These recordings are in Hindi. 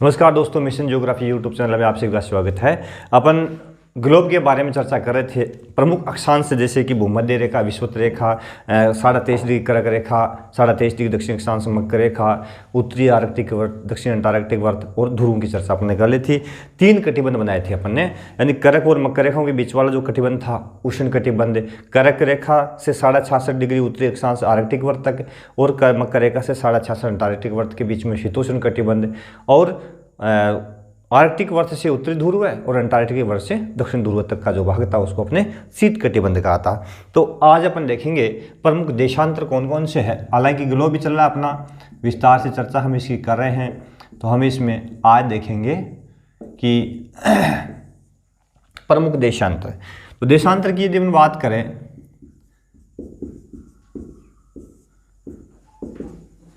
नमस्कार दोस्तों, मिशन ज्योग्राफी यूट्यूब चैनल में आपसे एक बार स्वागत है। अपन ग्लोब के बारे में चर्चा कर रहे थे। प्रमुख अक्षांश जैसे कि भूमध्य रेखा, विषुवत रेखा, 23.5 डिग्री कर्क रेखा, 23.5 डिग्री दक्षिण अक्षांश मकर रेखा, उत्तरी आर्कटिक वर्त, दक्षिण अंटार्कटिक वर्त और ध्रुवों की चर्चा अपन ने कर ली थी। 3 कटिबंध बनाए थे अपन ने, यानी कर्क और मकर रेखाओं के बीच वाला जो कटिबंध था उष्ण कटिबंध, कर्क रेखा से 66.5 डिग्री उत्तरी अक्षांश आर्कटिक वर्त तक और मकर रेखा से 66.5 अंटार्कटिक वर्त के बीच में शीतोष्ण कटिबंध, और आर्कटिक वर्ष से उत्तरी ध्रुव है और अंटार्कटिक वर्ष से दक्षिण ध्रुव तक का जो भाग था उसको अपने शीत कटिबंध कहा था। तो आज अपन देखेंगे प्रमुख देशांतर कौन कौन से हैं। हालांकि ग्लोब भी चल रहा है अपना, विस्तार से चर्चा हम इसकी कर रहे हैं, तो हम इसमें आज देखेंगे कि प्रमुख देशांतर। तो देशांतर की यदि हम बात करें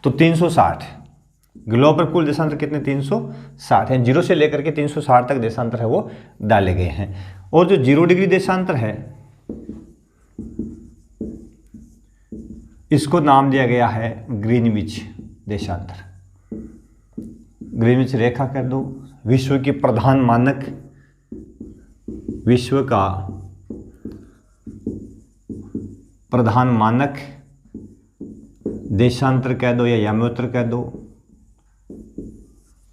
तो 360 ग्लोब पर कुल देशांतर कितने 360 हैं। 0 से लेकर के 360 तक देशांतर है वो डाले गए हैं। और जो 0 डिग्री देशांतर है इसको नाम दिया गया है ग्रीनविच देशांतर। ग्रीनविच रेखा कर दो। विश्व की प्रधान मानक, विश्व का प्रधान मानक देशांतर कह दो या याम्योत्तर कह दो,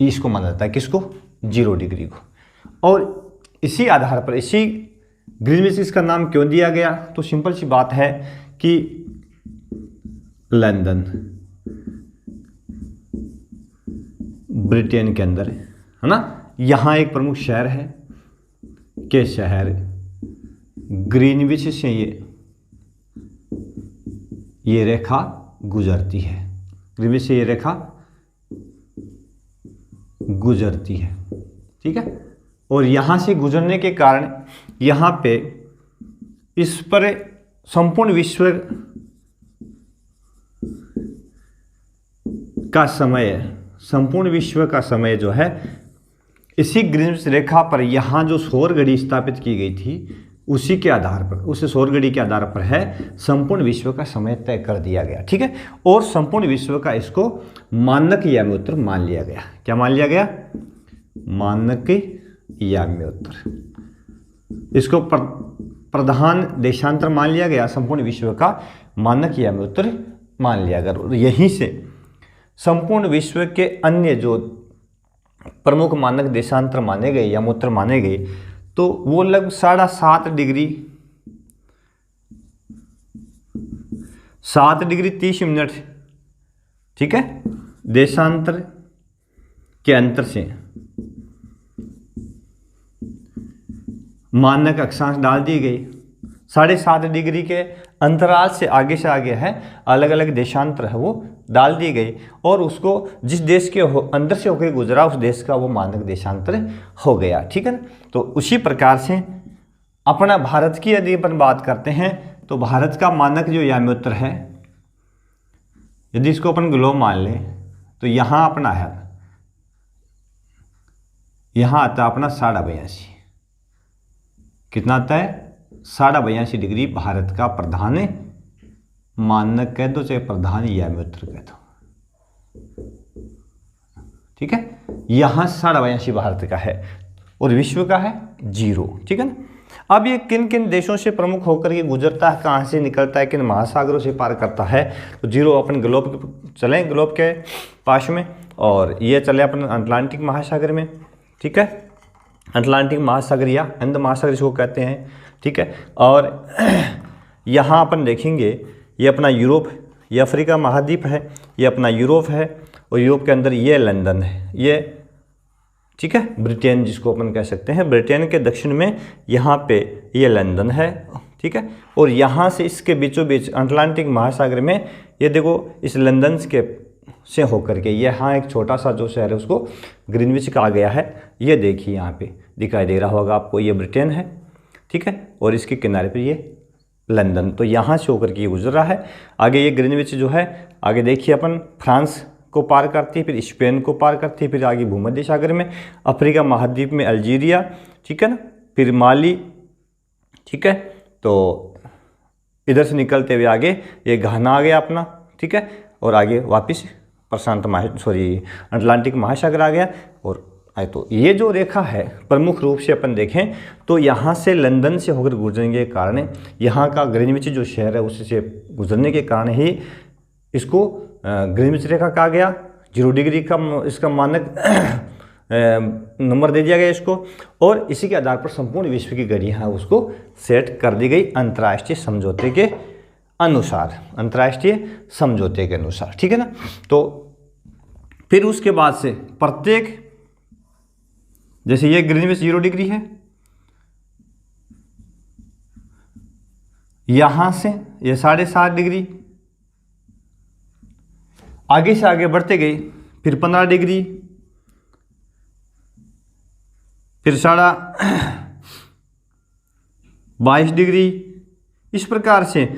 इसको माना जाता है किसको 0 डिग्री को। और इसी आधार पर इसी ग्रीनविच इसका नाम क्यों दिया गया, तो सिंपल सी बात है कि लंदन ब्रिटेन के अंदर है ना, यहाँ एक प्रमुख शहर है के शहर ग्रीनविच से ये रेखा गुजरती है। ग्रीनविच से ये रेखा गुजरती है, ठीक है। और यहाँ से गुजरने के कारण यहाँ पे इस पर संपूर्ण विश्व का समय जो है इसी ग्रीनविच रेखा पर यहाँ जो सौर घड़ी स्थापित की गई थी उसी के आधार पर, उस सौर घड़ी के आधार पर है संपूर्ण विश्व का समय तय कर दिया गया, ठीक है। और संपूर्ण विश्व का इसको मानक याम्योत्तर मान लिया गया। क्या मान लिया गया? मानक याम्योत्तर। इसको प्रधान देशांतर मान लिया गया, संपूर्ण विश्व का मानक याम्योत्तर मान लिया गया। और यहीं से संपूर्ण विश्व के अन्य जो प्रमुख मानक देशांतर माने गए, याम्योत्तर माने गए, तो वो लगभग 7.5 डिग्री 7 डिग्री 30 मिनट, ठीक है, देशांतर के अंतर से मानक अक्षांश डाल दी गई। 7.5 डिग्री के अंतराल से आगे है अलग अलग देशांतर है वो डाल दी गई, और उसको जिस देश के अंदर से होकर गुजरा उस देश का वो मानक देशांतर हो गया, ठीक है ना। तो उसी प्रकार से अपना भारत की यदि अपन बात करते हैं तो भारत का मानक जो याम्योत्तर है, यदि इसको अपन ग्लोब मान लें तो यहाँ अपना है, यहाँ आता है अपना 82.5। कितना आता है? 82.5 डिग्री भारत का प्रधान मानक कह दो चाहे प्रधान याम्योत्तर कह दो, ठीक है। यहाँ 82.5 भारत का है और विश्व का है 0, ठीक है ना। अब ये किन किन देशों से प्रमुख होकर के गुजरता है, कहाँ से निकलता है, किन महासागरों से पार करता है, तो 0 अपन ग्लोब चले, ग्लोब के पास में, और ये चले अपन अटलांटिक महासागर में, ठीक है। अटलांटिक महासागर या हिंद महासागर इसको कहते हैं, ठीक है। और यहाँ अपन देखेंगे ये अपना यूरोप, ये अफ्रीका महाद्वीप है, ये अपना यूरोप है, और यूरोप के अंदर ये लंदन है, ये, ठीक है, ब्रिटेन जिसको अपन कह सकते हैं। ब्रिटेन के दक्षिण में यहाँ पे ये लंदन है, ठीक है। और यहाँ से इसके बीचों बीच अटलांटिक महासागर में ये देखो इस लंदन के से होकर के यहाँ एक छोटा सा जो शहर है उसको ग्रीनविच कहा गया है। ये देखिए यहाँ पे दिखाई दे रहा होगा आपको, ये ब्रिटेन है, ठीक है, और इसके किनारे पर ये लंदन। तो यहाँ से होकर के ये गुजर रहा है। आगे ये ग्रीनविच जो है, आगे देखिए अपन फ्रांस को पार करती है, फिर स्पेन को पार करती है, फिर आगे भूमध्य सागर में अफ्रीका महाद्वीप में अल्जीरिया, ठीक है ना, फिर माली, ठीक है। तो इधर से निकलते हुए आगे ये घाना आ गया अपना, ठीक है, और आगे वापस अटलांटिक महासागर आ गया और आए। तो ये जो रेखा है प्रमुख रूप से अपन देखें तो यहाँ से लंदन से होकर गुजरने के कारण, यहाँ का ग्रीनविच जो शहर है उससे गुजरने के कारण ही इसको ग्रीनविच रेखा कहा गया। 0 डिग्री का इसका मानक नंबर दे दिया गया इसको, और इसी के आधार पर संपूर्ण विश्व की घड़ियाँ हैं उसको सेट कर दी गई अंतर्राष्ट्रीय समझौते के अनुसार, अंतर्राष्ट्रीय समझौते के अनुसार, ठीक है ना। तो फिर उसके बाद से प्रत्येक, जैसे ये ग्रीनविच 0 डिग्री है, यहां से ये 7.5 डिग्री, आगे से आगे बढ़ते गए, फिर 15 डिग्री, फिर 22 डिग्री। इस प्रकार से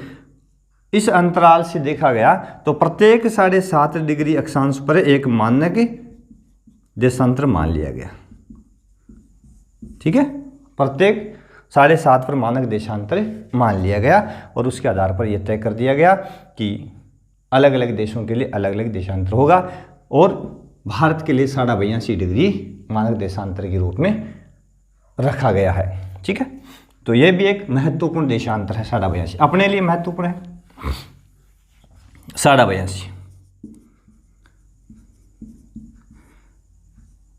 इस अंतराल से देखा गया तो प्रत्येक 7.5 डिग्री अक्षांश पर एक मानक देशांतर मान लिया गया, ठीक है। प्रत्येक 7.5 पर मानक देशांतर मान लिया गया और उसके आधार पर यह तय कर दिया गया कि अलग अलग देशों के लिए अलग अलग देशांतर होगा, और भारत के लिए 82.5 डिग्री मानक देशांतर के रूप में रखा गया है, ठीक है। तो यह भी एक महत्वपूर्ण देशांतर है 82.5, अपने लिए महत्वपूर्ण है 82.5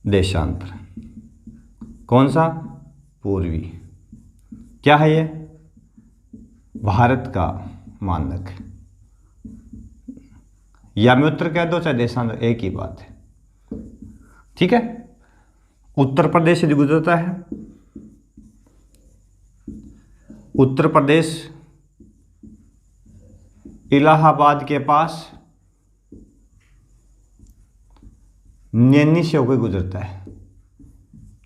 देशांतर। कौन सा? पूर्वी। क्या है ये? भारत का मानक, या मैं उत्तर कह दो चाहे देशांतर, एक ही बात है, ठीक है। उत्तर प्रदेश से गुजरता है, उत्तर प्रदेश इलाहाबाद के पास नैनी से होकर गुजरता है,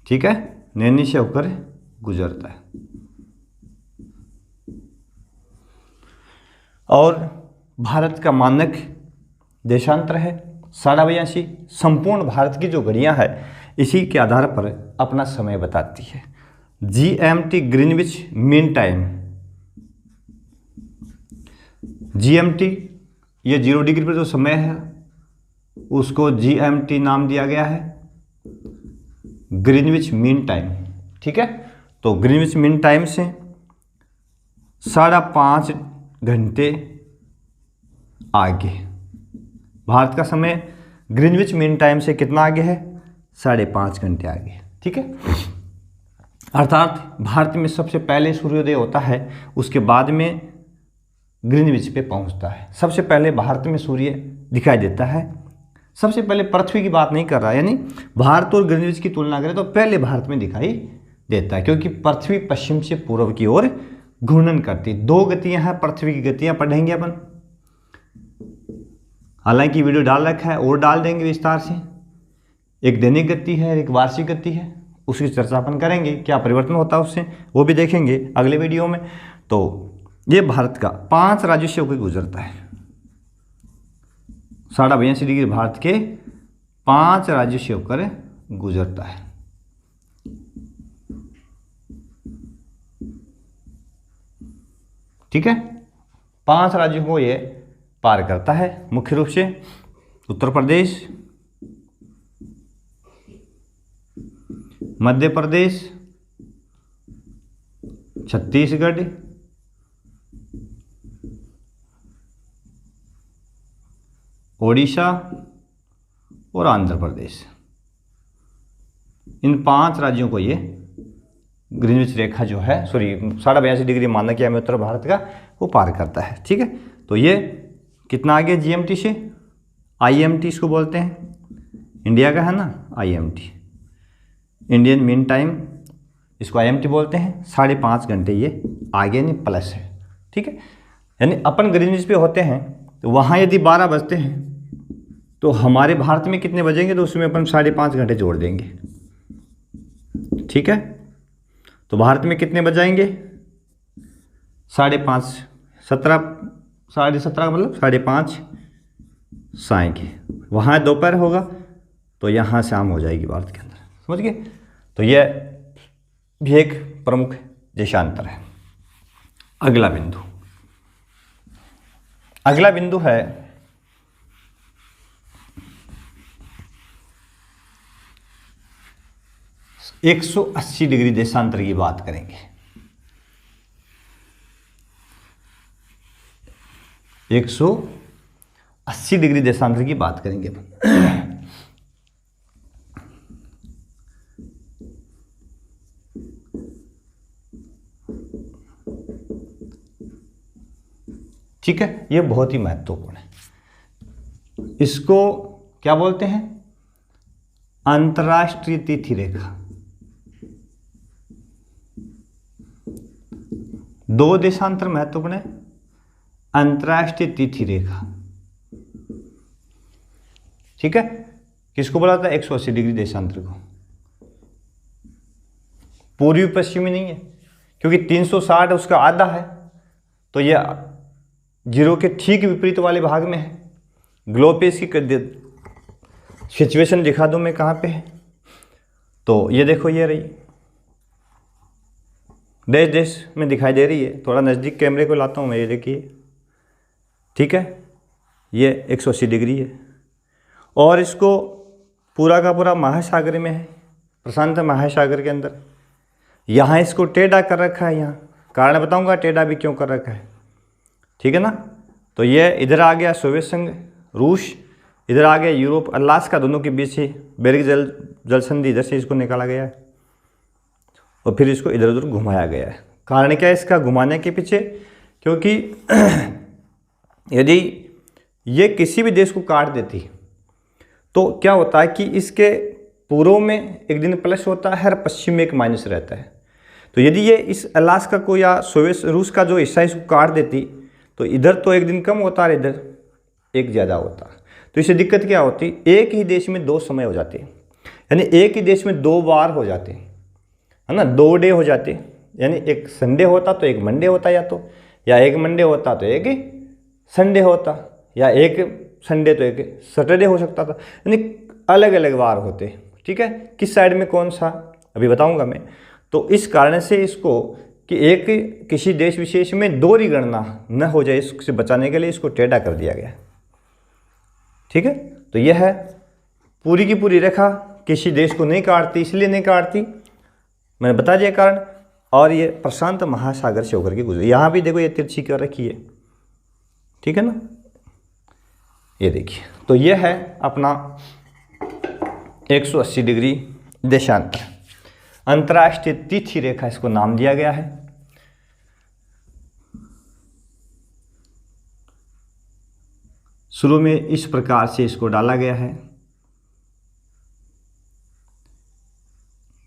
ठीक है, नैनी से होकर गुजरता है। और भारत का मानक देशांतर है 82.5। संपूर्ण भारत की जो घड़ियां है इसी के आधार पर अपना समय बताती है। GMT Greenwich mean time, GMT ये 0 डिग्री पर जो समय है उसको GMT नाम दिया गया है, ग्रीनविच मीन टाइम, ठीक है। तो ग्रीनविच मीन टाइम से 5.5 घंटे आगे, भारत का समय ग्रीनविच मीन टाइम से कितना आगे है? 5.5 घंटे आगे, ठीक है। अर्थात भारत में सबसे पहले सूर्योदय होता है, उसके बाद में ग्रीनविच पे पहुंचता है। सबसे पहले भारत में सूर्य दिखाई देता है, सबसे पहले पृथ्वी की बात नहीं कर रहा, यानी भारत और ग्रीनविच की तुलना करें तो पहले भारत में दिखाई देता है, क्योंकि पृथ्वी पश्चिम से पूर्व की ओर घूर्णन करती। 2 गतियां हैं पृथ्वी की गतियां, पढ़ेंगे अपन, हालांकि वीडियो डाल रखा है और डाल देंगे विस्तार से। एक दैनिक गति है, एक वार्षिक गति है, उसकी चर्चा अपन करेंगे, क्या परिवर्तन होता है उससे वो भी देखेंगे अगले वीडियो में। तो ये भारत का 5 राज्यों से होकर गुजरता है, 82.5 डिग्री भारत के 5 राज्यों से होकर गुजरता है, ठीक है। 5 राज्यों को ये पार करता है, मुख्य रूप से उत्तर प्रदेश, मध्य प्रदेश, छत्तीसगढ़, ओडिशा और आंध्र प्रदेश। इन 5 राज्यों को ये ग्रीनविच रेखा जो है, सॉरी 82.5 डिग्री मानक या उत्तर भारत का, वो पार करता है, ठीक है। तो ये कितना आगे GMT से? IMT इसको बोलते हैं, इंडिया का है ना IMT, इंडियन मीन टाइम, इसको IMT बोलते हैं। 5.5 घंटे ये आगे नहीं प्लस है, ठीक है। यानी अपन ग्रीनविच पे होते हैं तो वहाँ यदि 12 बजते हैं तो हमारे भारत में कितने बजेंगे, तो उसमें अपन 5.5 घंटे जोड़ देंगे, ठीक है। तो भारत में कितने बजाएंगे? 5.5, 17, 17.5 मतलब 5.5 साय के, वहाँ दोपहर होगा तो यहाँ शाम हो जाएगी भारत के अंदर, समझ गए। तो यह भी एक प्रमुख देशांतर है। अगला बिंदु है 180 डिग्री देशांतर की बात करेंगे। 180 डिग्री देशांतर की बात करेंगे अपन। ठीक है, ये बहुत ही महत्वपूर्ण है। इसको क्या बोलते हैं? अंतर्राष्ट्रीय तिथि रेखा। दो देशांतर महत्वपूर्ण है, अंतर्राष्ट्रीय तिथि रेखा। ठीक है, किसको बोला था? 180 डिग्री देशांतर को। पूर्वी पश्चिमी नहीं है, क्योंकि 360 उसका आधा है, तो यह 0 के ठीक विपरीत वाले भाग में है। ग्लोब पे इसकी सिचुएशन दिखा दूं मैं कहाँ पे है। तो ये देखो, ये रही, देश देश में दिखाई दे रही है। थोड़ा नज़दीक कैमरे को लाता हूँ मैं, ये देखिए। ठीक है, ये 180 डिग्री है, और इसको पूरा का पूरा महासागर में है, प्रशांत महासागर के अंदर। यहाँ इसको टेढ़ा कर रखा है, यहाँ कारण बताऊँगा टेढ़ा भी क्यों कर रखा है। ठीक है ना। तो ये इधर आ गया सोवियत संघ, रूस, इधर आ गया यूरोप, अलास्का, दोनों के बीच ही बेरिंग जल संधि, इधर से इसको निकाला गया है और फिर इसको इधर उधर घुमाया गया है। कारण क्या है इसका घुमाने के पीछे? क्योंकि यदि ये किसी भी देश को काट देती तो क्या होता है कि इसके पूर्व में एक दिन प्लस होता है और पश्चिम में एक माइनस रहता है। तो यदि ये इस अलास्का को या सोवियत रूस का जो हिस्सा इसको काट देती तो इधर तो एक दिन कम होता है, इधर एक ज़्यादा होता। तो इससे दिक्कत क्या होती? एक ही देश में दो समय हो जाते, यानी एक ही देश में दो बार हो जाते, है ना, 2 डे हो जाते। यानी एक संडे होता तो एक मंडे होता, या एक मंडे होता तो एक संडे होता, या एक संडे तो एक सैटरडे हो सकता था, यानी अलग अलग वार होते। ठीक है, किस साइड में कौन सा अभी बताऊंगा मैं। तो इस कारण से इसको कि एक किसी देश विशेष में दोहरी गणना न हो जाए, इससे बचाने के लिए इसको टेढ़ा कर दिया गया। ठीक है, तो यह है पूरी की पूरी रेखा किसी देश को नहीं काटती, इसलिए नहीं काटती, मैंने बता दिया कारण। और ये प्रशांत महासागर से होकर के गुजरे। यहाँ भी देखो ये तिरछी कर रखी है। ठीक है ना, ये देखिए। तो यह है अपना 180 डिग्री देशांतर, अंतर्राष्ट्रीय तिथि रेखा इसको नाम दिया गया है। शुरू में इस प्रकार से इसको डाला गया है।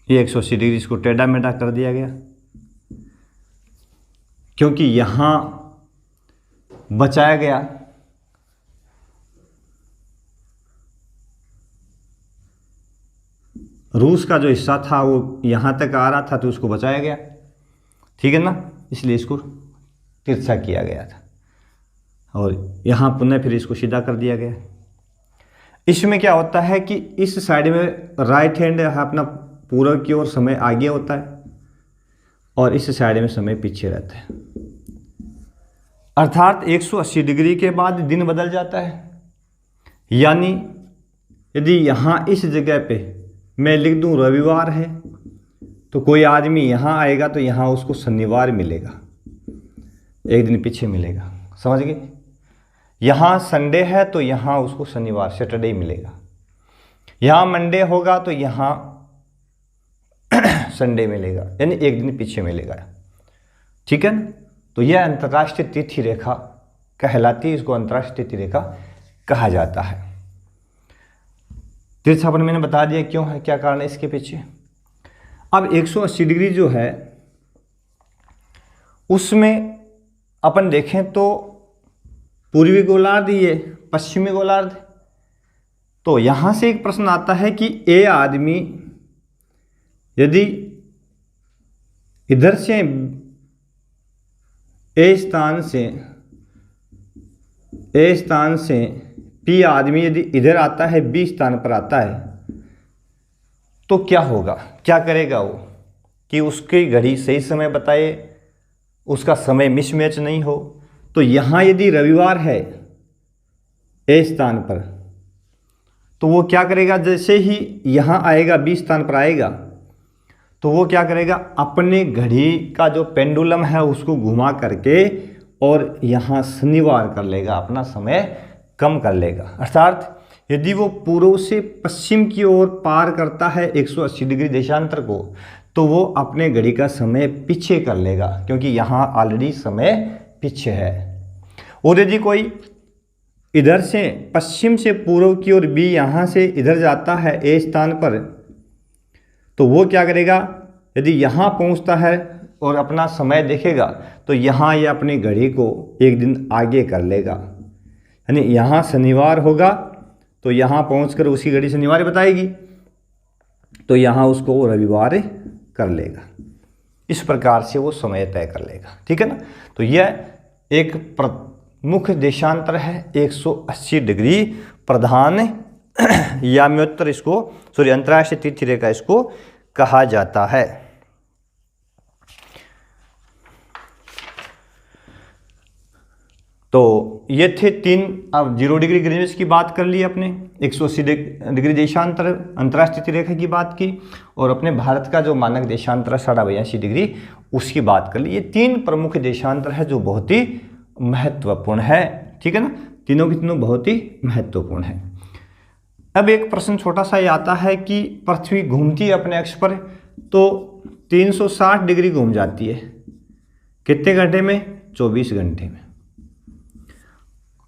ये 180 डिग्री इसको टेढ़ा मेढ़ा कर दिया गया, क्योंकि यहां बचाया गया रूस का जो हिस्सा था वो यहाँ तक आ रहा था, तो उसको बचाया गया। ठीक है ना, इसलिए इसको तिरछा किया गया था, और यहाँ पुनः फिर इसको सीधा कर दिया गया। इसमें क्या होता है कि इस साइड में राइट हैंड अपना पूर्व की ओर समय आगे होता है, और इस साइड में समय पीछे रहता है। अर्थात 180 डिग्री के बाद दिन बदल जाता है। यानी यदि यहाँ इस जगह पे मैं लिख दूं रविवार है, तो कोई आदमी यहाँ आएगा तो यहाँ उसको शनिवार मिलेगा, एक दिन पीछे मिलेगा। समझ गए? यहाँ संडे है तो यहाँ उसको शनिवार सैटरडे मिलेगा। यहाँ मंडे होगा तो यहाँ संडे मिलेगा, यानी एक दिन पीछे मिलेगा। ठीक है ना। तो यह अंतर्राष्ट्रीय तिथि रेखा कहलाती है, इसको अंतर्राष्ट्रीय तिथि रेखा कहा जाता है। तिरछापन मैंने बता दिया क्यों है, क्या कारण है इसके पीछे। अब 180 डिग्री जो है उसमें अपन देखें तो पूर्वी गोलार्ध, ये पश्चिमी गोलार्ध। तो यहां से एक प्रश्न आता है कि ए आदमी यदि इधर से ए स्थान से पी आदमी यदि इधर आता है, बी स्थान पर आता है, तो क्या होगा, क्या करेगा वो कि उसकी घड़ी सही समय बताए, उसका समय मिसमैच नहीं हो। तो यहाँ यदि रविवार है ए स्थान पर, तो वो क्या करेगा, जैसे ही यहाँ आएगा बी स्थान पर आएगा तो वो क्या करेगा, अपने घड़ी का जो पेंडुलम है उसको घुमा करके और यहाँ शनिवार कर लेगा, अपना समय कम कर लेगा। अर्थात यदि वो पूर्व से पश्चिम की ओर पार करता है 180 डिग्री देशांतर को, तो वो अपने घड़ी का समय पीछे कर लेगा, क्योंकि यहाँ ऑलरेडी समय पीछे है। और यदि कोई इधर से पश्चिम से पूर्व की ओर बी यहाँ से इधर जाता है ए स्थान पर, तो वो क्या करेगा, यदि यहाँ पहुँचता है और अपना समय देखेगा तो यहाँ ये अपनी घड़ी को एक दिन आगे कर लेगा। यानी यहाँ शनिवार होगा तो यहाँ पहुँचकर उसकी घड़ी शनिवार बताएगी, तो यहाँ उसको वो रविवार कर लेगा। इस प्रकार से वो समय तय कर लेगा। ठीक है ना। तो यह एक प्रमुख देशांतर है 180 डिग्री प्रधान याम्योत्तर, इसको अंतर्राष्ट्रीय तिथि रेखा इसको कहा जाता है। तो ये थे 3। अब 0 डिग्री ग्रीनिच की बात कर ली अपने, 180 डिग्री देशांतर अंतर्राष्ट्रीय तिथि रेखा की बात की, और अपने भारत का जो मानक देशांतर है 82.5 डिग्री उसकी बात कर ली। ये 3 प्रमुख देशांतर है जो बहुत ही महत्वपूर्ण है। ठीक है ना, तीनों के तीनों बहुत ही महत्वपूर्ण है। अब एक प्रश्न छोटा सा ये आता है कि पृथ्वी घूमती है अपने अक्ष पर तो 360 डिग्री घूम जाती है, कितने घंटे में? 24 घंटे में।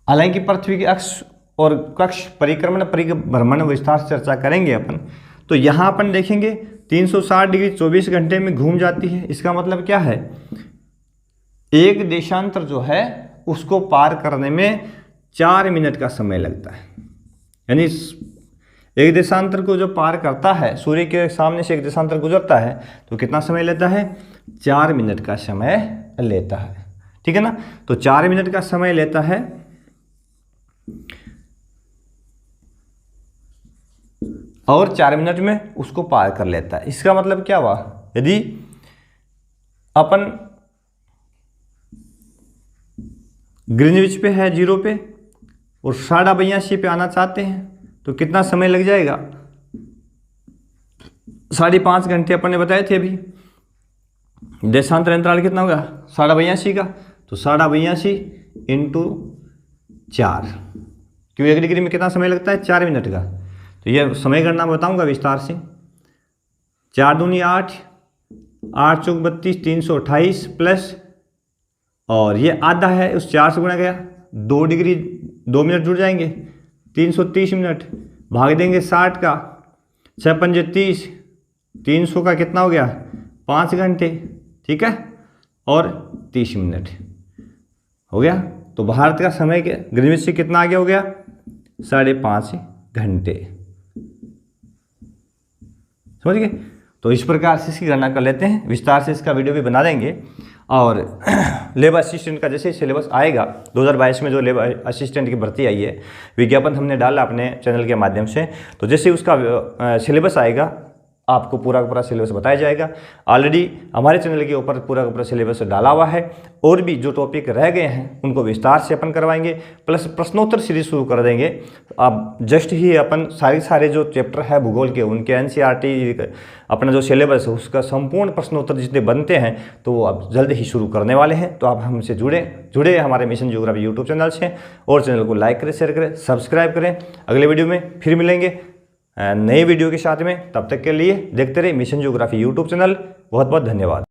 हालांकि पृथ्वी के अक्ष और कक्ष परिक्रमण परिभ्रमण विस्तार से चर्चा करेंगे अपन, तो यहाँ अपन देखेंगे 360 डिग्री 24 घंटे में घूम जाती है। इसका मतलब क्या है, एक देशांतर जो है उसको पार करने में 4 मिनट का समय लगता है। यानी एक देशांतर को जो पार करता है, सूर्य के सामने से एक देशांतर गुजरता है तो कितना समय लेता है? 4 मिनट का समय लेता है। ठीक है ना। तो 4 मिनट का समय लेता है, और 4 मिनट में उसको पार कर लेता है। इसका मतलब क्या हुआ, यदि अपन ग्रीनविच पे है 0 पे और 82.5 पे आना चाहते हैं तो कितना समय लग जाएगा? 5.5 घंटे अपन ने बताए थे अभी। देशांतर अंतराल कितना होगा? 82.5 का, तो 82.5 इंटू 4, क्योंकि 1 डिग्री में कितना समय लगता है? 4 मिनट का। तो यह समय गणना बताऊंगा विस्तार से। 4 दूनी 8, 8 चौक 32, 328 प्लस, और ये आधा है उस 4 से गुणा गया, 2 डिग्री 2 मिनट जुड़ जाएंगे, 330 मिनट, भाग देंगे 60 का, 6 पंजे 30, 300 का कितना हो गया? 5 घंटे। ठीक है, और 30 मिनट हो गया। तो भारत का समय के ग्रीनविच से कितना आगे हो गया? 5.5 घंटे। समझ गए। तो इस प्रकार से इसकी गणना कर लेते हैं। विस्तार से इसका वीडियो भी बना देंगे। और लेबर असिस्टेंट का जैसे सिलेबस आएगा 2022 में, जो लेबर असिस्टेंट की भर्ती आई है, विज्ञापन हमने डाला अपने चैनल के माध्यम से, तो जैसे उसका सिलेबस आएगा आपको पूरा का पूरा सिलेबस बताया जाएगा। ऑलरेडी हमारे चैनल के ऊपर पूरा का पूरा सिलेबस डाला हुआ है, और भी जो टॉपिक रह गए हैं उनको विस्तार से अपन करवाएंगे, प्लस प्रश्नोत्तर सीरीज शुरू कर देंगे। अब जस्ट ही अपन सारे जो चैप्टर है भूगोल के, उनके NCERT अपना जो सिलेबस है उसका संपूर्ण प्रश्नोत्तर जितने बनते हैं तो वो अब जल्द ही शुरू करने वाले हैं। तो आप हमसे जुड़े हमारे मिशन ज्योग्राफी यूट्यूब चैनल से, और चैनल को लाइक करें, शेयर करें, सब्सक्राइब करें। अगले वीडियो में फिर मिलेंगे नए वीडियो के साथ में। तब तक के लिए देखते रहिए मिशन ज्योग्राफी यूट्यूब चैनल। बहुत बहुत धन्यवाद।